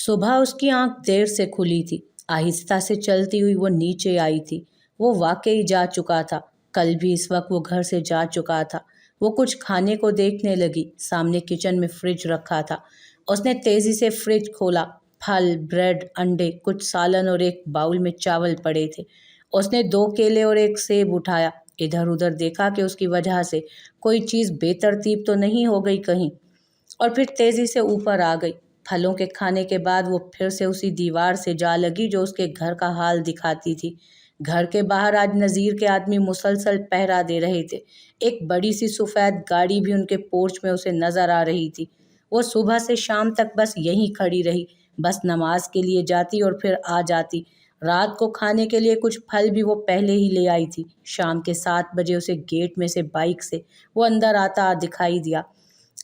सुबह उसकी आंख देर से खुली थी। आहिस्ता से चलती हुई वो नीचे आई थी। वो वाकई जा चुका था। कल भी इस वक्त वो घर से जा चुका था। वो कुछ खाने को देखने लगी। सामने किचन में फ्रिज रखा था। उसने तेजी से फ्रिज खोला। फल, ब्रेड, अंडे, कुछ सालन और एक बाउल में चावल पड़े थे। उसने 2 केले और एक सेब उठाया। इधर उधर देखा कि उसकी वजह से कोई चीज़ बेतरतीब तो नहीं हो गई कहीं, और फिर तेजी से ऊपर आ गई। फलों के खाने के बाद वो फिर से उसी दीवार से जा लगी जो उसके घर का हाल दिखाती थी। घर के बाहर आज नज़ीर के आदमी मुसलसल पहरा दे रहे थे। एक बड़ी सी सफ़ेद गाड़ी भी उनके पोर्च में उसे नज़र आ रही थी। वो सुबह से शाम तक बस यहीं खड़ी रही। बस नमाज के लिए जाती और फिर आ जाती। रात को खाने के लिए कुछ फल भी वो पहले ही ले आई थी। शाम के 7 बजे उसे गेट में से बाइक से वो अंदर आता दिखाई दिया।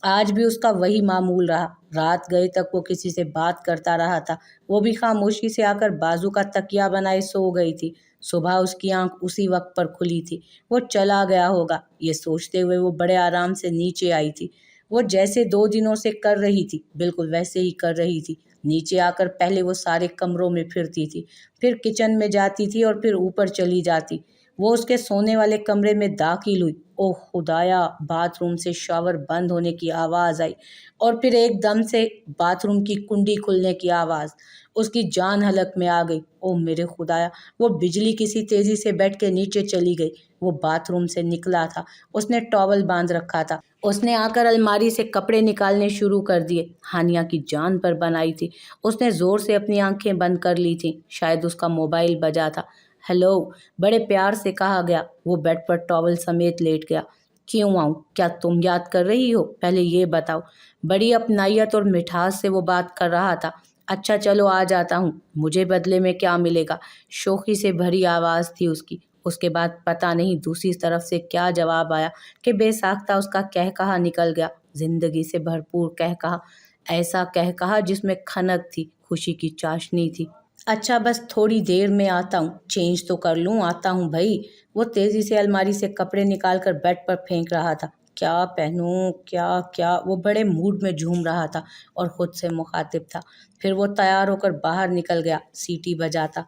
आज भी उसका वही मामूल रहा। रात गए तक वो किसी से बात करता रहा था। वो भी खामोशी से आकर बाजू का तकिया बनाए सो गई थी। सुबह उसकी आंख उसी वक्त पर खुली थी। वो चला गया होगा, ये सोचते हुए वो बड़े आराम से नीचे आई थी। वो जैसे 2 दिनों से कर रही थी, बिल्कुल वैसे ही कर रही थी। नीचे आकर पहले वो सारे कमरों में फिरती थी, फिर किचन में जाती थी और फिर ऊपर चली जाती। वो उसके सोने वाले कमरे में दाखिल हुई। ओह खुदाया! बाथरूम से शॉवर बंद होने की आवाज़ आई और फिर एकदम से बाथरूम की कुंडी खुलने की आवाज़। उसकी जान हलक में आ गई। ओह मेरे खुदाया! वो बिजली किसी तेज़ी से बेड के नीचे चली गई। वो बाथरूम से निकला था। उसने टॉवल बांध रखा था। उसने आकर अलमारी से कपड़े निकालने शुरू कर दिए। हानिया की जान पर बनाई थी। उसने ज़ोर से अपनी आंखें बंद कर ली थीं। शायद उसका मोबाइल बजा था। हेलो, बड़े प्यार से कहा गया। वो बेड पर टॉवल समेत लेट गया। क्यों आऊँ? क्या तुम याद कर रही हो? पहले ये बताओ। बड़ी अपनाइयत और मिठास से वो बात कर रहा था। अच्छा चलो आ जाता हूँ, मुझे बदले में क्या मिलेगा? शोखी से भरी आवाज़ थी उसकी। उसके बाद पता नहीं दूसरी तरफ से क्या जवाब आया कि बेसाख्ता उसका कहकहा निकल गया। जिंदगी से भरपूर कहकहा, ऐसा कहकहा जिसमें खनक थी, खुशी की चाशनी थी। अच्छा बस थोड़ी देर में आता हूँ, चेंज तो कर लूँ, आता हूँ भाई। वो तेज़ी से अलमारी से कपड़े निकालकर बेड पर फेंक रहा था। क्या पहनूं, क्या क्या, वो बड़े मूड में झूम रहा था और खुद से मुखातिब था। फिर वो तैयार होकर बाहर निकल गया, सीटी बजाता।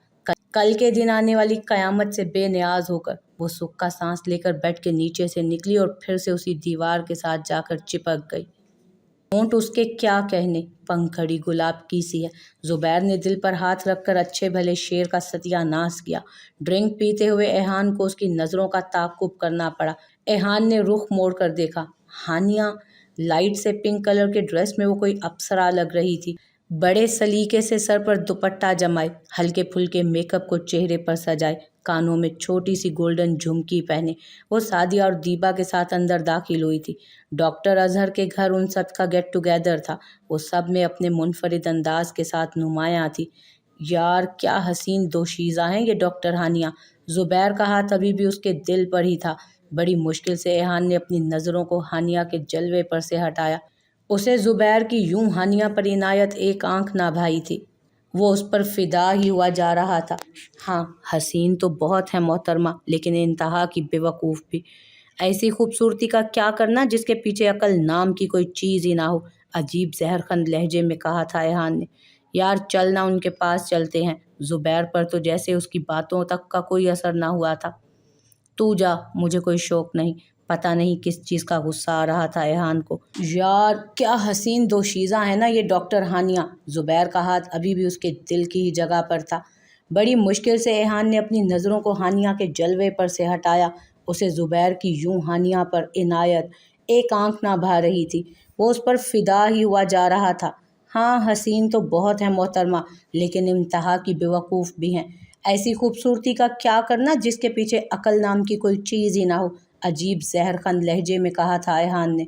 कल के दिन आने वाली कयामत से बेनियाज होकर वो सुख का सांस लेकर बेड के नीचे से निकली और फिर से उसी दीवार के साथ जाकर चिपक गई। होंठ उसके क्या कहने, पंखड़ी गुलाब की सी है। जुबैर ने दिल पर हाथ रखकर अच्छे भले शेर का सत्यानाश किया। ड्रिंक पीते हुए एहान को उसकी नज़रों का ताक़ुब करना पड़ा। एहान ने रुख मोड़ कर देखा। हानिया लाइट से पिंक कलर के ड्रेस में वो कोई अप्सरा लग रही थी। बड़े सलीके से सर पर दुपट्टा जमाए, हल्के फुल्के मेकअप को चेहरे पर सजाए, कानों में छोटी सी गोल्डन झुमकी पहने वो सादिया और दीबा के साथ अंदर दाखिल हुई थी। डॉक्टर अजहर के घर उन सब का गेट टुगेदर था। वो सब में अपने मुनफरिद अंदाज के साथ नुमायाँ थी। यार क्या हसीन दोशीज़ा हैं ये डॉक्टर हानिया। जुबैर का हाथ अभी भी उसके दिल पर ही था। बड़ी मुश्किल से एहान ने अपनी नज़रों को हानिया के जलवे पर से हटाया। उसे जुबैर की यूं हानिया पर इनायत एक आंख ना भाई थी। वो उस पर फिदा ही हुआ जा रहा था। हाँ, हसीन तो बहुत है मोहतरमा, लेकिन इंतहा की बेवकूफ़ भी। ऐसी खूबसूरती का क्या करना जिसके पीछे अकल नाम की कोई चीज़ ही ना हो, अजीब जहरखंद लहजे में कहा था एहान ने। यार चल ना उनके पास चलते हैं। जुबैर पर तो जैसे उसकी बातों तक का कोई असर ना हुआ था। तू जा, मुझे कोई शौक नहीं। पता नहीं किस चीज़ का गुस्सा आ रहा था एहान को। यार क्या हसीन दोशीज़ा है ना ये डॉक्टर हानिया। जुबैर का हाथ अभी भी उसके दिल की ही जगह पर था। बड़ी मुश्किल से एहान ने अपनी नज़रों को हानिया के जलवे पर से हटाया। उसे जुबैर की यूं हानिया पर इनायत एक आंख ना भा रही थी। वो उस पर फिदा ही हुआ जा रहा था। हाँ, हसीन तो बहुत है मोहतरमा, लेकिन इंतहा की बेवकूफ़ भी हैं। ऐसी खूबसूरती का क्या करना जिसके पीछे अकल नाम की कोई चीज़ ही ना हो, अजीब जहरखंद लहजे में कहा था एहान ने।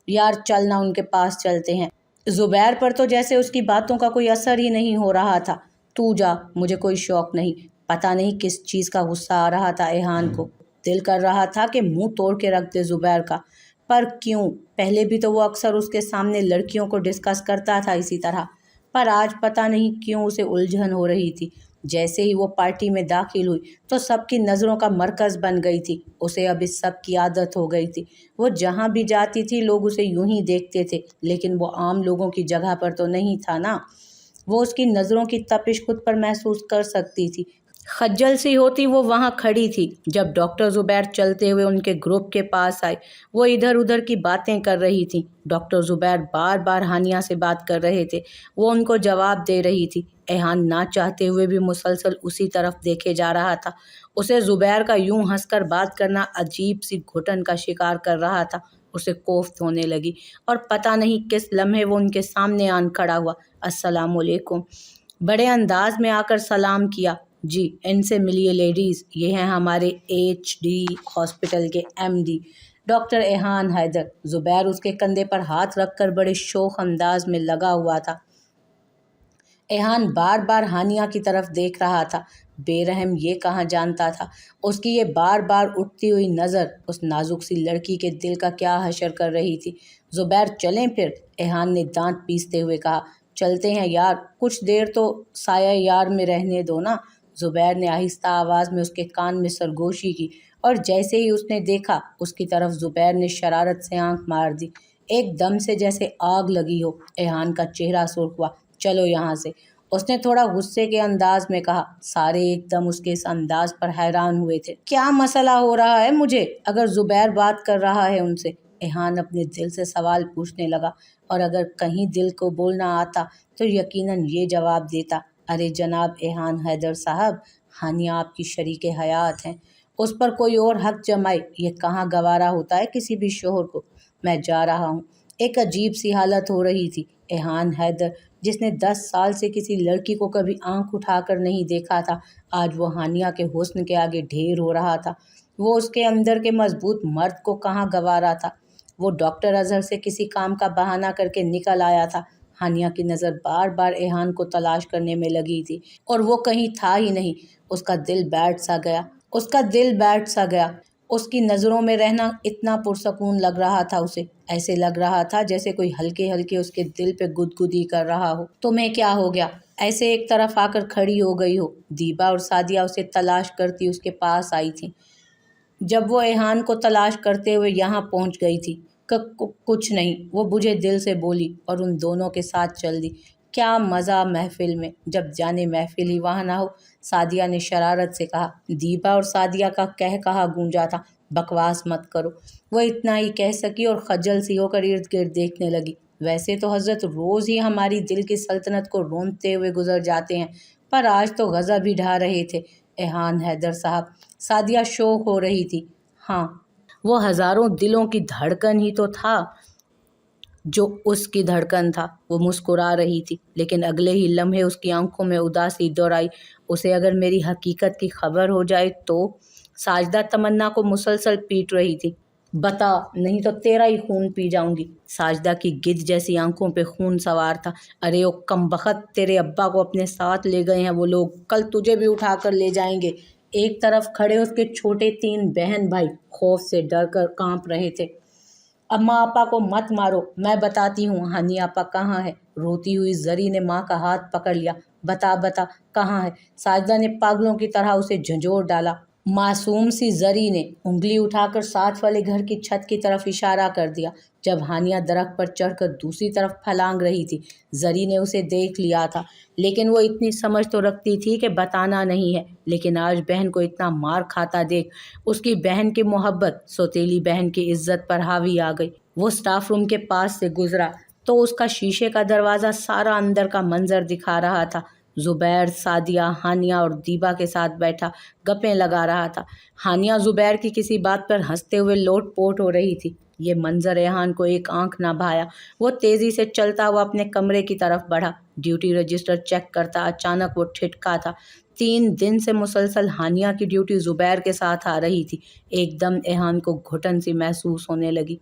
यार चल ना उनके पास चलते हैं। जुबैर पर तो जैसे उसकी बातों का कोई असर ही नहीं हो रहा था। तू जा, मुझे कोई शौक नहीं। पता नहीं किस चीज़ का गुस्सा आ रहा था एहान को। दिल कर रहा था कि मुंह तोड़ के रख दे जुबैर का, पर क्यों? पहले भी तो वो अक्सर उसके सामने लड़कियों को डिस्कस करता था इसी तरह, पर आज पता नहीं क्यों उसे उलझन हो रही थी। जैसे ही वो पार्टी में दाखिल हुई तो सबकी नज़रों का मरकज़ बन गई थी। उसे अब इस सब की आदत हो गई थी। वो जहाँ भी जाती थी लोग उसे यूं ही देखते थे, लेकिन वो आम लोगों की जगह पर तो नहीं था ना। وہ اس کی نظروں کی تپش خود پر محسوس کر سکتی تھی۔ خجل سی ہوتی وہ وہاں کھڑی تھی جب ڈاکٹر زبیر چلتے ہوئے ان کے گروپ کے پاس آئے۔ وہ ادھر ادھر کی باتیں کر رہی تھیں۔ ڈاکٹر زبیر بار بار ہانیہ سے بات کر رہے تھے، وہ ان کو جواب دے رہی تھی۔ ایہان نہ چاہتے ہوئے بھی مسلسل اسی طرف دیکھے جا رہا تھا۔ اسے زبیر کا یوں ہنس کر بات کرنا عجیب سی گھٹن کا شکار کر رہا تھا۔ اسے کوفت ہونے لگی اور پتہ نہیں کس لمحے وہ ان کے سامنے آن کھڑا ہوا۔ السلام علیکم، بڑے انداز میں آ کر سلام کیا۔ جی، ان سے ملیے لیڈیز، یہ ہیں ہمارے HD ہاسپٹل کے MD ڈاکٹر ایہان حیدر۔ زبیر اس کے کندھے پر ہاتھ رکھ کر بڑے شوخ انداز میں لگا ہوا تھا۔ ایہان بار بار ہانیہ کی طرف دیکھ رہا تھا۔ بے رحم یہ کہاں جانتا تھا اس کی یہ بار بار اٹھتی ہوئی نظر اس نازک سی لڑکی کے دل کا کیا حشر کر رہی تھی۔ زبیر چلیں پھر، ایہان نے دانت پیستے ہوئے کہا۔ چلتے ہیں یار، کچھ دیر تو سایہ یار میں رہنے دو نا۔ زبیر نے آہستہ آواز میں اس کے کان میں سرگوشی کی اور جیسے ہی اس نے دیکھا اس کی طرف، زبیر نے شرارت سے آنکھ مار دی، ایک دم سے جیسے آگ لگی ہو۔ ایہان کا چہرہ سرخ ہوا۔ چلو یہاں سے، اس نے تھوڑا غصے کے انداز میں کہا۔ سارے ایک دم اس کے اس انداز پر حیران ہوئے تھے۔ کیا مسئلہ ہو رہا ہے مجھے اگر زبیر بات کر رہا ہے ان سے؟ ایہان اپنے دل سے سوال پوچھنے لگا، اور اگر کہیں دل کو بولنا آتا تو یقیناً یہ جواب دیتا، ارے جناب ایہان حیدر صاحب، ہانیہ آپ کی شریک حیات ہیں، اس پر کوئی اور حق جمائے یہ کہاں گوارا ہوتا ہے کسی بھی شوہر کو۔ میں جا رہا ہوں۔ ایک عجیب سی حالت ہو رہی تھی۔ ایہان حیدر، جس نے 10 سال سے کسی لڑکی کو کبھی آنکھ اٹھا کر نہیں دیکھا تھا، آج وہ ہانیہ کے حسن کے آگے ڈھیر ہو رہا تھا۔ وہ اس کے اندر کے مضبوط مرد کو کہاں گوارا تھا۔ وہ ڈاکٹر اظہر سے کسی کام کا بہانہ کر کے نکل آیا تھا۔ ہانیہ کی نظر بار بار ایہان کو تلاش کرنے میں لگی تھی اور وہ کہیں تھا ہی نہیں۔ اس کا دل بیٹھ سا گیا۔ اس کی نظروں میں رہنا اتنا پرسکون لگ رہا تھا اسے، ایسے لگ رہا تھا جیسے کوئی ہلکے ہلکے اس کے دل پہ گدگدی کر رہا ہو۔ تمہیں کیا ہو گیا؟ ایسے ایک طرف آ کر کھڑی ہو گئی ہو؟ دیبا اور سعدیہ اسے تلاش کرتی اس کے پاس آئی تھیں جب وہ ایہان کو تلاش کرتے ہوئے یہاں پہنچ گئی تھی۔ کچھ نہیں، وہ بجھے دل سے بولی اور ان دونوں کے ساتھ چل دی۔ کیا مزہ محفل میں، جب جانے محفل ہی وہاں نہ ہو، سعدیہ نے شرارت سے کہا۔ دیبا اور سعدیہ کا کہا گونجا تھا، بکواس مت کرو، وہ اتنا ہی کہہ سکی اور خجل سی ہو کر ارد گرد دیکھنے لگی۔ ویسے تو حضرت روز ہی ہماری دل کی سلطنت کو روندتے ہوئے گزر جاتے ہیں، پر آج تو غضب ہی ڈھا رہے تھے ایہان حیدر صاحب۔ سعدیہ شوق ہو رہی تھی۔ ہاں، وہ ہزاروں دلوں کی دھڑکن ہی تو تھا جو اس کی دھڑکن تھا۔ وہ مسکرا رہی تھی، لیکن اگلے ہی لمحے اس کی آنکھوں میں اداسی دوہرائی۔ اسے اگر میری حقیقت کی خبر ہو جائے تو؟ ساجدہ تمنا کو مسلسل پیٹ رہی تھی۔ بتا، نہیں تو تیرا ہی خون پی جاؤں گی۔ ساجدہ کی گدھ جیسی آنکھوں پہ خون سوار تھا۔ ارے او کمبخت، تیرے ابا کو اپنے ساتھ لے گئے ہیں وہ لوگ، کل تجھے بھی اٹھا کر لے جائیں گے۔ ایک طرف کھڑے اس کے چھوٹے 3 بہن بھائی خوف سے ڈر کر کانپ رہے تھے۔ اماں آپا کو مت مارو، میں بتاتی ہوں ہانی آپا کہاں ہے۔ روتی ہوئی زری نے ماں کا ہاتھ پکڑ لیا۔ بتا کہاں ہے؟ ساجدہ نے پاگلوں کی طرح اسے جھنجھوڑ ڈالا۔ معصوم سی زری نے انگلی اٹھا کر ساتھ والے گھر کی چھت کی طرف اشارہ کر دیا۔ جب ہانیہ درخت پر چڑھ کر دوسری طرف پھلانگ رہی تھی، زری نے اسے دیکھ لیا تھا، لیکن وہ اتنی سمجھ تو رکھتی تھی کہ بتانا نہیں ہے۔ لیکن آج بہن کو اتنا مار کھاتا دیکھ اس کی بہن کی محبت سوتیلی بہن کی عزت پر حاوی آ گئی۔ وہ سٹاف روم کے پاس سے گزرا تو اس کا شیشے کا دروازہ سارا اندر کا منظر دکھا رہا تھا۔ زبیر، سعدیہ، ہانیہ اور دیبا کے ساتھ بیٹھا گپیں لگا رہا تھا۔ ہانیہ زبیر کی کسی بات پر ہنستے ہوئے لوٹ پوٹ ہو رہی تھی۔ یہ منظر ایہان کو ایک آنکھ نہ بھایا۔ وہ تیزی سے چلتا ہوا اپنے کمرے کی طرف بڑھا، ڈیوٹی رجسٹر چیک کرتا۔ اچانک وہ ٹھٹکا تھا۔ 3 دن سے مسلسل ہانیہ کی ڈیوٹی زبیر کے ساتھ آ رہی تھی۔ ایک دم ایہان کو گھٹن سی محسوس ہونے لگی۔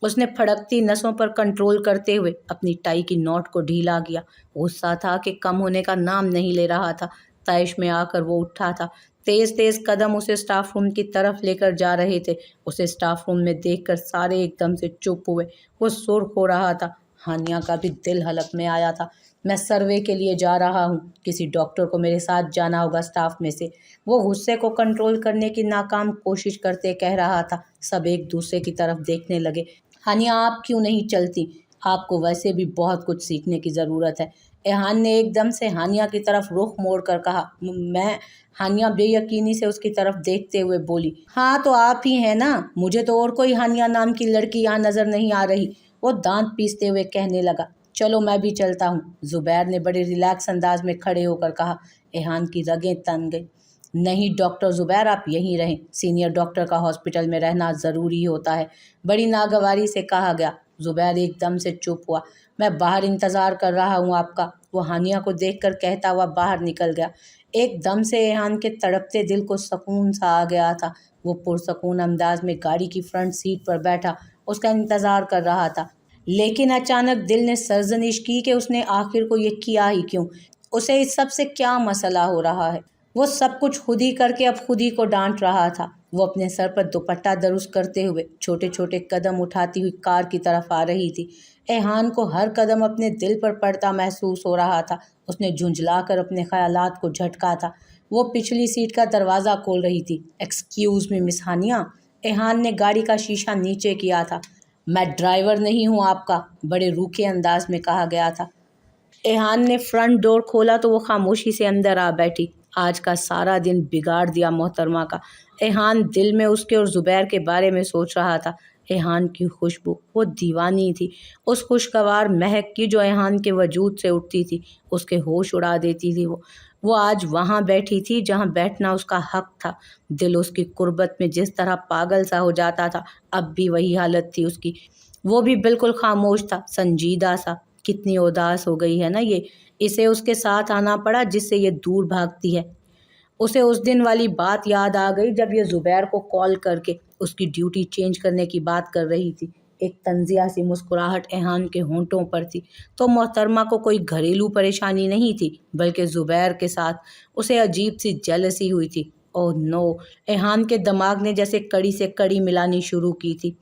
اس نے پھڑکتی نسوں پر کنٹرول کرتے ہوئے اپنی ٹائی کی نوٹ کو ڈھیلا کیا۔ غصہ تھا کہ کم ہونے کا نام نہیں لے رہا تھا۔ طیش میں آ کر وہ اٹھا تھا۔ تیز تیز قدم اسے سٹاف روم کی طرف لے کر جا رہے تھے۔ اسے سٹاف روم میں دیکھ کر سارے ایک دم سے چپ ہوئے۔ وہ سرخ ہو رہا تھا۔ ہانیہ کا بھی دل حلق میں آیا تھا۔ میں سروے کے لیے جا رہا ہوں، کسی ڈاکٹر کو میرے ساتھ جانا ہوگا سٹاف میں سے۔ وہ غصے کو کنٹرول کرنے کی ناکام کوشش کرتے کہہ رہا تھا۔ سب ایک دوسرے کی طرف دیکھنے لگے۔ ہانیہ، آپ کیوں نہیں چلتی؟ آپ کو ویسے بھی بہت کچھ سیکھنے کی ضرورت ہے۔ एहान ने एकदम से हानिया की तरफ रुख मोड़ कर कहा। मैं? हानिया बेयकीनी से उसकी तरफ देखते हुए बोली। हाँ तो आप ही हैं ना, मुझे तो और कोई हानिया नाम की लड़की यहाँ नजर नहीं आ रही, वो दांत पीसते हुए कहने लगा। चलो मैं भी चलता हूँ, जुबैर ने बड़े रिलैक्स अंदाज में खड़े होकर कहा। एहान की रगें तन गई। नहीं डॉक्टर जुबैर, आप यहीं रहें, सीनियर डॉक्टर का हॉस्पिटल में रहना ज़रूरी होता है, बड़ी नागवारी से कहा गया। जुबैर एकदम से चुप हुआ। मैं बाहर इंतज़ार कर रहा हूँ आपका, वो हानिया को देखकर कहता हुआ बाहर निकल गया। एकदम से एहान के तड़पते दिल को सुकून सा आ गया था। वो पुरसकून अंदाज में गाड़ी की फ्रंट सीट पर बैठा उसका इंतज़ार कर रहा था। लेकिन अचानक दिल ने सर्जनिश की कि उसने आखिर को ये किया ही क्यों, उसे इस सब से क्या मसला हो रहा है। वो सब कुछ खुद ही करके अब खुद ही को डांट रहा था। वो अपने सर पर दुपट्टा दुरुस्त करते हुए छोटे छोटे कदम उठाती हुई कार की तरफ आ रही थी। एहान को हर कदम अपने दिल पर पड़ता महसूस हो रहा था। उसने झुंझलाकर अपने ख्यालात को झटका था। वो पिछली सीट का दरवाज़ा खोल रही थी। एक्सक्यूज़ मी मिस हानिया, एहान ने गाड़ी का शीशा नीचे किया था। मैं ड्राइवर नहीं हूँ आपका, बड़े रूखे अंदाज में कहा गया था। एहान ने फ्रंट डोर खोला तो वो खामोशी से अंदर आ बैठी। आज का सारा दिन बिगाड़ दिया मोहतरमा का। एहान दिल में उसके और ज़ुबैर के बारे में सोच रहा था। एहान की खुशबू, वो दीवानी थी उस खुशगवार महक की जो एहान के वजूद से उठती थी, उसके होश उड़ा देती थी। वो आज वहाँ बैठी थी जहाँ बैठना उसका हक था। दिल उसकी कुर्बत में जिस तरह पागल सा हो जाता था, अब भी वही हालत थी उसकी। वो भी बिल्कुल खामोश था, संजीदा सा। कितनी उदास हो गई है ना ये, इसे उसके साथ आना पड़ा जिससे ये दूर भागती है। उसे उस दिन वाली बात याद आ गई जब ये ज़ुबैर को कॉल करके उसकी ड्यूटी चेंज करने की बात कर रही थी। एक तंजिया सी मुस्कुराहट एहान के होंठों पर थी। तो मोहतरमा को कोई घरेलू परेशानी नहीं थी, बल्कि ज़ुबैर के साथ उसे अजीब सी जेलसी हुई थी। ओह नो, एहान के दिमाग ने जैसे कड़ी से कड़ी मिलानी शुरू की थी।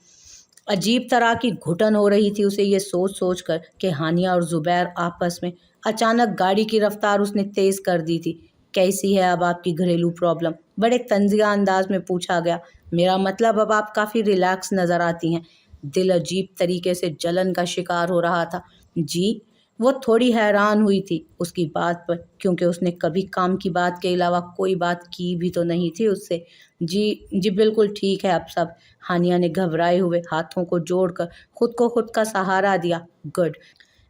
अजीब तरह की घुटन हो रही थी उसे ये सोच सोच कर कि हानिया और ज़ुबैर आपस में। अचानक गाड़ी की रफ्तार उसने तेज़ कर दी थी। कैसी है अब आपकी घरेलू प्रॉब्लम, बड़े तंजिया अंदाज में पूछा गया। मेरा मतलब अब आप काफ़ी रिलैक्स नज़र आती हैं। दिल अजीब तरीके से जलन का शिकार हो रहा था। जी? वो थोड़ी हैरान हुई थी उसकी बात पर, क्योंकि उसने कभी काम की बात के अलावा कोई बात की भी तो नहीं थी उससे। जी जी बिल्कुल ठीक है अब सब, हानिया ने घबराए हुए हाथों को जोड़कर खुद को खुद का सहारा दिया। गुड,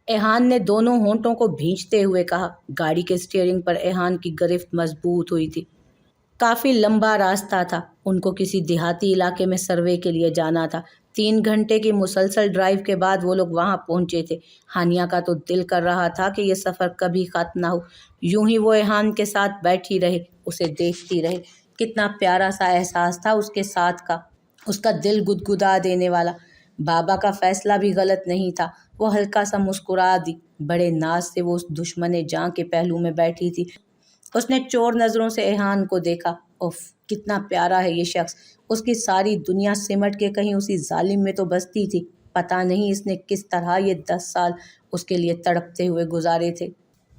एहान ने दोनों होंठों को भींचते हुए कहा। गाड़ी के स्टीयरिंग पर एहान की गिरफ्त मजबूत हुई थी। काफ़ी लंबा रास्ता था, उनको किसी देहाती इलाके में सर्वे के लिए जाना था। 3 घंटे की मुसलसल ड्राइव के बाद वो लोग वहाँ पहुँचे थे। हानिया का तो दिल कर रहा था कि ये सफ़र कभी ख़त्म ना हो। यूं ही वो एहान के साथ बैठी रहे, उसे देखती रहे। कितना प्यारा सा एहसास था उसके साथ का, उसका दिल गुदगुदा देने वाला। बाबा का फैसला भी गलत नहीं था। वो हल्का सा मुस्कुरा दी। बड़े नाज से वो उस दुश्मने जान के पहलू में बैठी थी। उसने चोर नज़रों से एहान को देखा। उफ, कितना प्यारा है ये शख्स। उसकी सारी दुनिया सिमट के कहीं उसी जालिम में तो बसती थी। पता नहीं इसने किस तरह ये 10 साल उसके लिए तड़पते हुए गुजारे थे।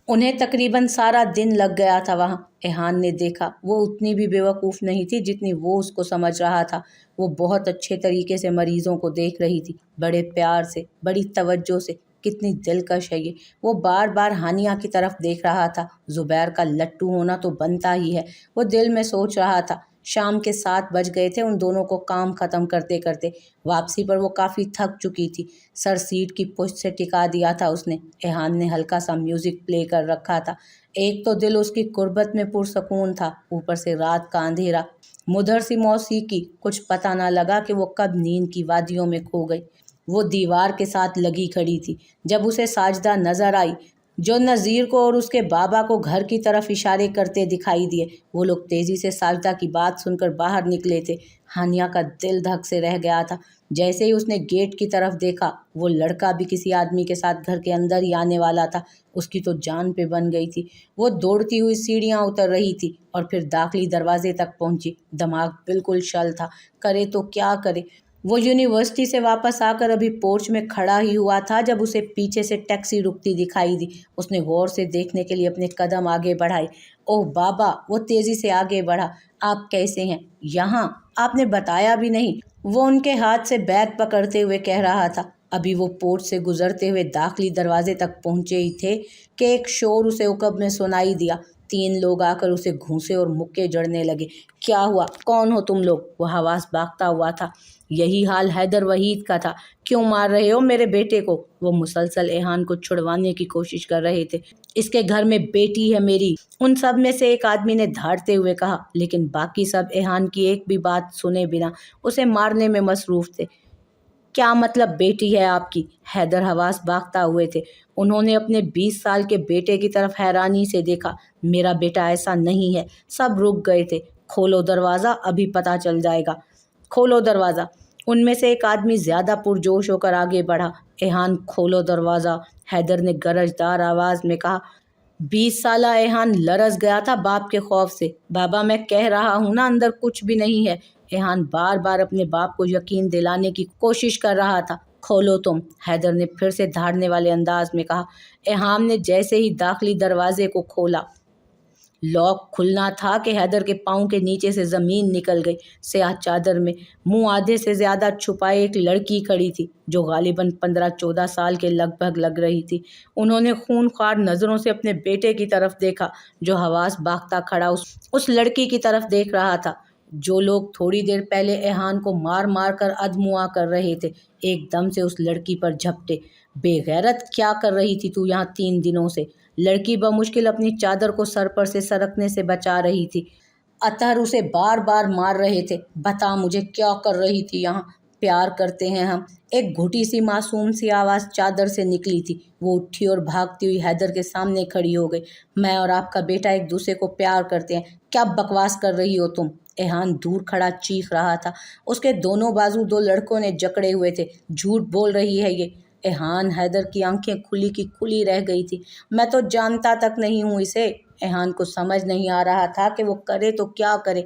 उन्हें तकरीबन सारा दिन लग गया था वहाँ। एहान ने देखा वो उतनी भी बेवकूफ़ नहीं थी जितनी वो उसको समझ रहा था। वो बहुत अच्छे तरीके से मरीज़ों को देख रही थी, बड़े प्यार से, बड़ी तवज्जो से। कितनी दिलकश है ये। वो बार बार हानिया की तरफ देख रहा था। ज़ुबैर का लट्टू होना तो बनता ही है, वो दिल में सोच रहा था। शाम के 7 बज गए थे उन दोनों को काम ख़त्म करते करते। वापसी पर वो काफ़ी थक चुकी थी। सर सीट की पुश्त से टिका दिया था उसने। एहान ने हल्का सा म्यूज़िक प्ले कर रखा था। एक तो दिल उसकी कुर्बत में पुरसकून था, ऊपर से रात का अंधेरा, मुदर सी मौसीकी। कुछ पता ना लगा कि वो कब नींद की वादियों में खो गई। वो दीवार के साथ लगी खड़ी थी जब उसे साजदा नजर आई, जो नज़ीर को और उसके बाबा को घर की तरफ इशारे करते दिखाई दिए। वो लोग तेज़ी से साजदा की बात सुनकर बाहर निकले थे। हानिया का दिल धक से रह गया था। जैसे ही उसने गेट की तरफ देखा, वो लड़का भी किसी आदमी के साथ घर के अंदर ही आने वाला था। उसकी तो जान पे बन गई थी। वो दौड़ती हुई सीढ़ियाँ उतर रही थी और फिर दाखिली दरवाजे तक पहुंची। दिमाग बिल्कुल शल था, करे तो क्या करे। वो यूनिवर्सिटी से वापस आकर अभी पोर्च में खड़ा ही हुआ था जब उसे पीछे से टैक्सी रुकती दिखाई दी। उसने गौर से देखने के लिए अपने कदम आगे बढ़ाए। ओह बाबा, वो तेज़ी से आगे बढ़ा। आप कैसे हैं? यहाँ आपने बताया भी नहीं, वो उनके हाथ से बैग पकड़ते हुए कह रहा था। ابھی وہ پورٹ سے گزرتے ہوئے داخلی دروازے تک پہنچے ہی تھے کہ ایک شور اسے عقب میں سنائی دیا۔ 3 لوگ آ کر اسے گھونسے اور مکے جڑنے لگے۔ کیا ہوا؟ کون ہو تم لوگ؟ وہ حواس باختہ ہوا تھا۔ یہی حال حیدر وحید کا تھا۔ کیوں مار رہے ہو میرے بیٹے کو؟ وہ مسلسل ایحان کو چھڑوانے کی کوشش کر رہے تھے۔ اس کے گھر میں بیٹی ہے میری، ان سب میں سے ایک آدمی نے دھاڑتے ہوئے کہا، لیکن باقی سب ایحان کی ایک بھی بات سنے بنا اسے مارنے میں مصروف تھے۔ کیا مطلب بیٹی ہے آپ کی؟ حیدر حواس باختہ ہوئے تھے۔ انہوں نے اپنے 20 سال کے بیٹے کی طرف حیرانی سے دیکھا۔ میرا بیٹا ایسا نہیں ہے۔ سب رک گئے تھے۔ کھولو دروازہ، ابھی پتہ چل جائے گا۔ کھولو دروازہ۔ ان میں سے ایک آدمی زیادہ پرجوش ہو کر آگے بڑھا۔ ایحان کھولو دروازہ، حیدر نے گرجدار آواز میں کہا۔ 20 سالہ ایحان لرز گیا تھا باپ کے خوف سے۔ بابا میں کہہ رہا ہوں نا اندر کچھ بھی نہیں ہے۔ ایحان بار بار اپنے باپ کو یقین دلانے کی کوشش کر رہا تھا۔ کھولو تم، حیدر نے پھر سے دھاڑنے والے انداز میں کہا۔ ایحان نے جیسے ہی داخلی دروازے کو کھولا، لاک کھلنا تھا کہ حیدر کے پاؤں کے نیچے سے زمین نکل گئی۔ سیاہ چادر میں منہ آدھے سے زیادہ چھپائے ایک لڑکی کھڑی تھی جو غالباً 15-14 سال کے لگ بھگ لگ رہی تھی۔ انہوں نے خونخوار نظروں سے اپنے بیٹے کی طرف دیکھا جو حواس باختہ کھڑا اس لڑکی کی طرف دیکھ رہا تھا۔ جو لوگ تھوڑی دیر پہلے ایحان کو مار مار کر ادموا کر رہے تھے ایک دم سے اس لڑکی پر جھپٹے۔ بے غیرت، کیا کر رہی تھی تو یہاں 3 دنوں سے؟ لڑکی بمشکل اپنی چادر کو سر پر سے سرکنے سے بچا رہی تھی۔ اطہر اسے بار بار مار رہے تھے۔ بتا مجھے کیا کر رہی تھی یہاں؟ پیار کرتے ہیں ہم، ایک گھٹی سی معصوم سی آواز چادر سے نکلی تھی۔ وہ اٹھی اور بھاگتی ہوئی حیدر کے سامنے کھڑی ہو گئی۔ میں اور آپ کا بیٹا ایک دوسرے کو پیار کرتے ہیں۔ کیا بکواس کر رہی ہو تم؟ ایحان دور کھڑا چیخ رہا تھا۔ اس کے دونوں بازو 2 لڑکوں نے جکڑے ہوئے تھے۔ جھوٹ بول رہی ہے یہ۔ ایحان، حیدر کی آنکھیں کھلی کی کھلی رہ گئی تھی۔ میں تو جانتا تک نہیں ہوں اسے۔ ایحان کو سمجھ نہیں آ رہا تھا کہ وہ کرے تو کیا کرے۔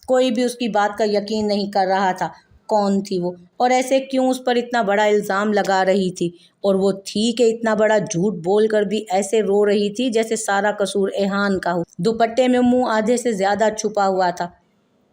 کوئی بھی اس کی بات کا یقین نہیں کر رہا تھا۔ کون تھی وہ؟ اور ایسے کیوں اس پر اتنا بڑا الزام لگا رہی تھی؟ اور وہ تھی کہ اتنا بڑا جھوٹ بول کر بھی ایسے رو رہی تھی جیسے سارا قصور ایحان کا ہو۔ دوپٹے میں منہ آدھے سے زیادہ چھپا ہوا تھا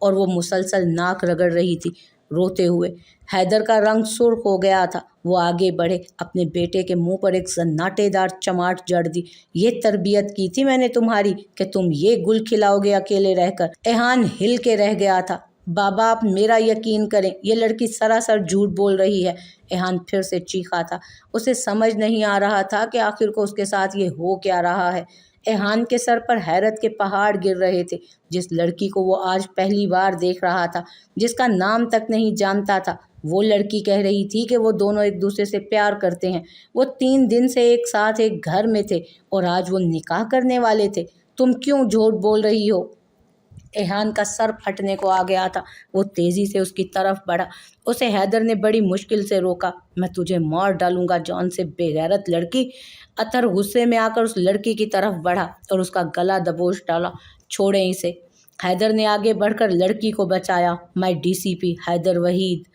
اور وہ مسلسل ناک رگڑ رہی تھی روتے ہوئے۔ حیدر کا رنگ سرخ ہو گیا تھا۔ وہ آگے بڑھے، اپنے بیٹے کے منہ پر ایک سناٹے دار چماٹ جڑ دی۔ یہ تربیت کی تھی میں نے تمہاری کہ تم یہ گل کھلاؤ گے اکیلے رہ کر؟ ایحان ہل کے رہ گیا تھا۔ بابا آپ میرا یقین کریں، یہ لڑکی سراسر جھوٹ بول رہی ہے۔ ایحان پھر سے چیخا تھا۔ اسے سمجھ نہیں آ رہا تھا کہ آخر کو اس کے ساتھ یہ ہو کیا رہا ہے۔ ایحان کے سر پر حیرت کے پہاڑ گر رہے تھے۔ جس لڑکی کو وہ آج پہلی بار دیکھ رہا تھا، جس کا نام تک نہیں جانتا تھا، وہ لڑکی کہہ رہی تھی کہ وہ دونوں ایک دوسرے سے پیار کرتے ہیں۔ وہ 3 دن سے ایک ساتھ ایک گھر میں تھے اور آج وہ نکاح کرنے والے تھے۔ تم کیوں جھوٹ بول رہی ہو؟ ایحان کا سر پھٹنے کو آ گیا تھا۔ وہ تیزی سے اس کی طرف بڑھا۔ اسے حیدر نے بڑی مشکل سے روکا۔ میں تجھے مار ڈالوں گا جان سے بے غیرت لڑکی۔ اطہر غصے میں آ کر اس لڑکی کی طرف بڑھا اور اس کا گلا دبوچ ڈالا۔ چھوڑیں اسے۔ حیدر نے آگے بڑھ کر لڑکی کو بچایا۔ میں DCP حیدر وحید۔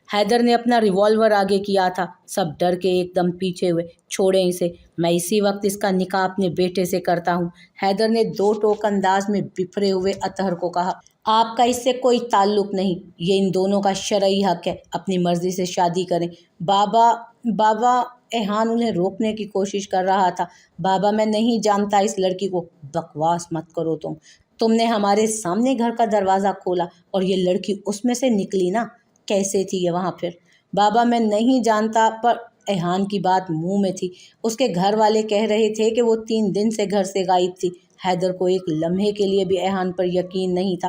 حیدر نے اپنا ریوالور آگے کیا تھا۔ سب ڈر کے ایک دم پیچھے ہوئے۔ چھوڑیں اسے، میں اسی وقت اس کا نکاح اپنے بیٹے سے کرتا ہوں۔ حیدر نے 2 ٹوک انداز میں بپھرے ہوئے اطہر کو کہا۔ آپ کا اس سے کوئی تعلق نہیں، یہ ان دونوں کا شرعی حق ہے، اپنی مرضی سے شادی کریں۔ بابا ایحان انہیں روکنے کی کوشش کر رہا تھا۔ بابا میں نہیں جانتا اس لڑکی کو۔ بکواس مت کرو تم نے ہمارے سامنے گھر کا دروازہ کھولا اور یہ لڑکی اس میں سے نکلی نا؟ کیسے تھی یہ وہاں پھر؟ بابا میں نہیں جانتا، پر ایحان کی بات منہ میں تھی۔ اس کے گھر والے کہہ رہے تھے کہ وہ 3 دن سے گھر سے غائب تھی۔ حیدر کو ایک لمحے کے لیے بھی ایحان پر یقین نہیں تھا۔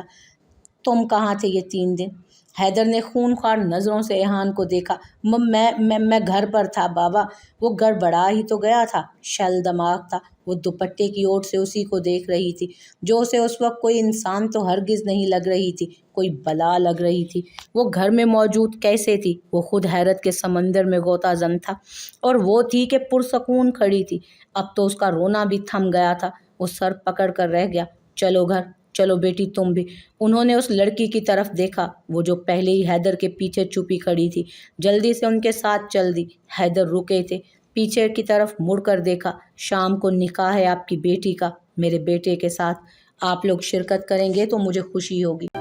تم کہاں تھے یہ 3 دن؟ حیدر نے خونخوار نظروں سے ایحان کو دیکھا۔ میں گھر پر تھا بابا۔ وہ گڑبڑا ہی تو گیا تھا، شل دماغ تھا۔ وہ دوپٹے کی اوٹ سے اسی کو دیکھ رہی تھی جو اسے اس وقت کوئی انسان تو ہرگز نہیں لگ رہی تھی، کوئی بلا لگ رہی تھی۔ وہ گھر میں موجود کیسے تھی؟ وہ خود حیرت کے سمندر میں غوطہ زن تھا، اور وہ تھی کہ پرسکون کھڑی تھی۔ اب تو اس کا رونا بھی تھم گیا تھا۔ وہ سر پکڑ کر رہ گیا۔ چلو گھر چلو بیٹی، تم بھی۔ انہوں نے اس لڑکی کی طرف دیکھا، وہ جو پہلے ہی حیدر کے پیچھے چھپی کھڑی تھی، جلدی سے ان کے ساتھ چل دی۔ حیدر رکے تھے، پیچھے کی طرف مڑ کر دیکھا۔ شام کو نکاح ہے آپ کی بیٹی کا میرے بیٹے کے ساتھ، آپ لوگ شرکت کریں گے تو مجھے خوشی ہوگی۔